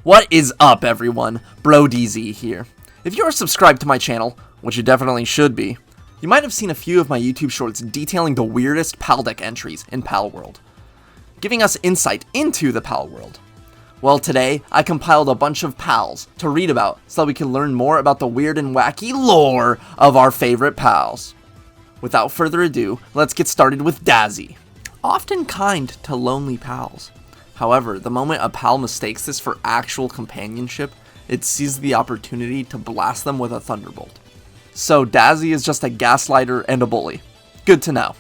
What is up, everyone? BroDZ here. If you are subscribed to my channel, which you definitely should be, you might have seen a few of my YouTube shorts detailing the weirdest PAL deck entries in Palworld, giving us insight into the Palworld. Well, today, I compiled a bunch of pals to read about so that we can learn more about the weird and wacky lore of our favorite pals. Without further ado, let's get started with Dazzy. Often kind to lonely pals. However, the moment a pal mistakes this for actual companionship, it sees the opportunity to blast them with a thunderbolt. So Dazzy is just a gaslighter and a bully. Good to know.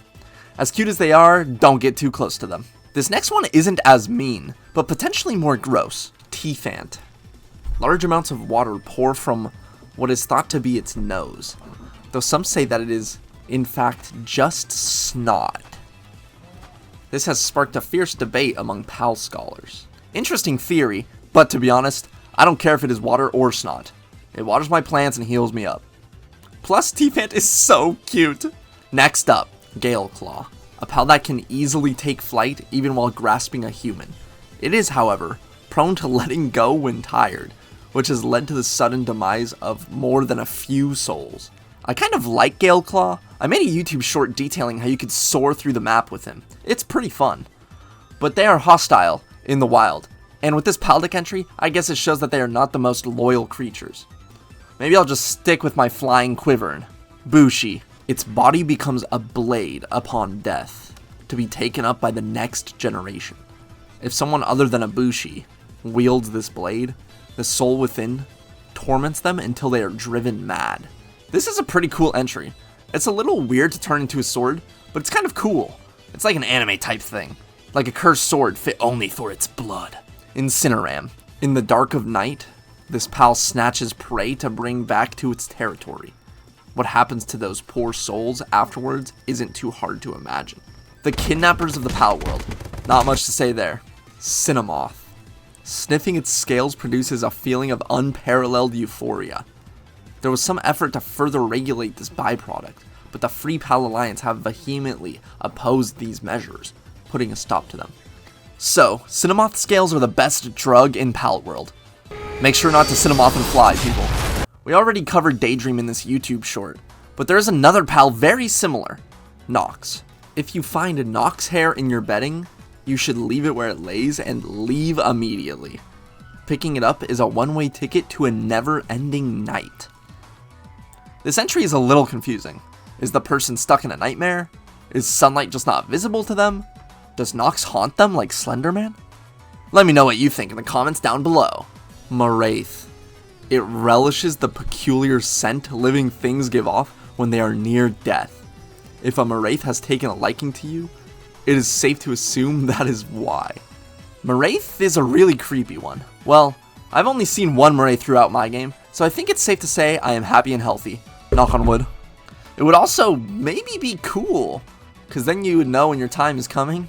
As cute as they are, don't get too close to them. This next one isn't as mean, but potentially more gross. Teefant. Large amounts of water pour from what is thought to be its nose, though some say that it is, in fact, just snot. This has sparked a fierce debate among PAL scholars. Interesting theory, but to be honest, I don't care if it is water or snot. It waters my plants and heals me up. Plus, Teefant is so cute! Next up, Galeclaw. A pal that can easily take flight even while grasping a human. It is, however, prone to letting go when tired, which has led to the sudden demise of more than a few souls. I kind of like Galeclaw. I made a YouTube short detailing how you could soar through the map with him. It's pretty fun. But they are hostile in the wild, and with this PAL deck entry, I guess it shows that they are not the most loyal creatures. Maybe I'll just stick with my flying Quivern. Bushi. Its body becomes a blade upon death, to be taken up by the next generation. If someone other than a Bushi wields this blade, the soul within torments them until they are driven mad. This is a pretty cool entry. It's a little weird to turn into a sword, but it's kind of cool. It's like an anime type thing. Like a cursed sword fit only for its blood. Incineram. In the dark of night, this pal snatches prey to bring back to its territory. What happens to those poor souls afterwards isn't too hard to imagine. The kidnappers of the Palworld. Not much to say there. Cinnamoth. Sniffing its scales produces a feeling of unparalleled euphoria. There was some effort to further regulate this byproduct, but the Free PAL Alliance have vehemently opposed these measures, putting a stop to them. So, Cinnamoth scales are the best drug in Palworld. Make sure not to Cinnamoth and fly, people. We already covered Daydream in this YouTube short, but there is another pal very similar, Nox. If you find a Nox hair in your bedding, you should leave it where it lays and leave immediately. Picking it up is a one-way ticket to a never-ending night. This entry is a little confusing. Is the person stuck in a nightmare? Is sunlight just not visible to them? Does Nox haunt them like Slenderman? Let me know what you think in the comments down below. Moraith. It relishes the peculiar scent living things give off when they are near death. If a Moraith has taken a liking to you, it is safe to assume that is why. Moraith is a really creepy one. Well, I've only seen one Moraith throughout my game, so I think it's safe to say I am happy and healthy. Knock on wood. It would also maybe be cool, because then you would know when your time is coming.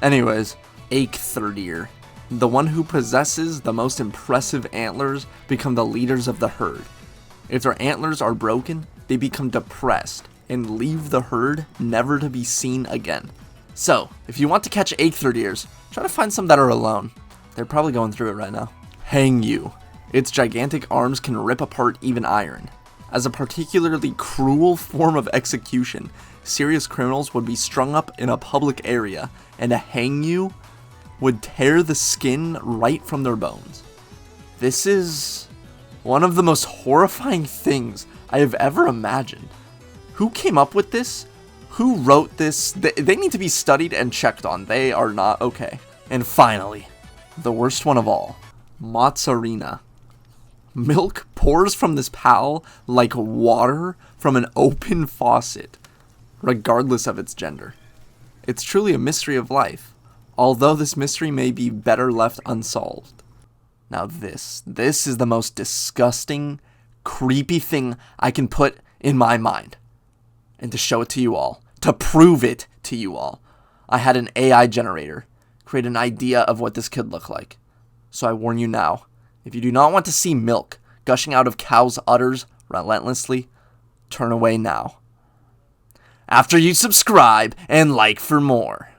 Anyways, Eikthyr. The one who possesses the most impressive antlers become the leaders of the herd. If their antlers are broken, they become depressed and leave the herd never to be seen again. So, if you want to catch Eikthyrs, try to find some that are alone. They're probably going through it right now. Hangyu. Its gigantic arms can rip apart even iron. As a particularly cruel form of execution, serious criminals would be strung up in a public area, and a Hangyu would tear the skin right from their bones. This is one of the most horrifying things I have ever imagined. Who came up with this? Who wrote this? They need to be studied and checked on. They are not okay. And finally, the worst one of all, Mozzarina. Milk pours from this pal like water from an open faucet, regardless of its gender. It's truly a mystery of life, although this mystery may be better left unsolved. Now this is the most disgusting, creepy thing I can put in my mind. And to show it to you all, to prove it to you all, I had an AI generator create an idea of what this could look like. So I warn you now, if you do not want to see milk gushing out of cows' udders relentlessly, turn away now. After you subscribe and like for more.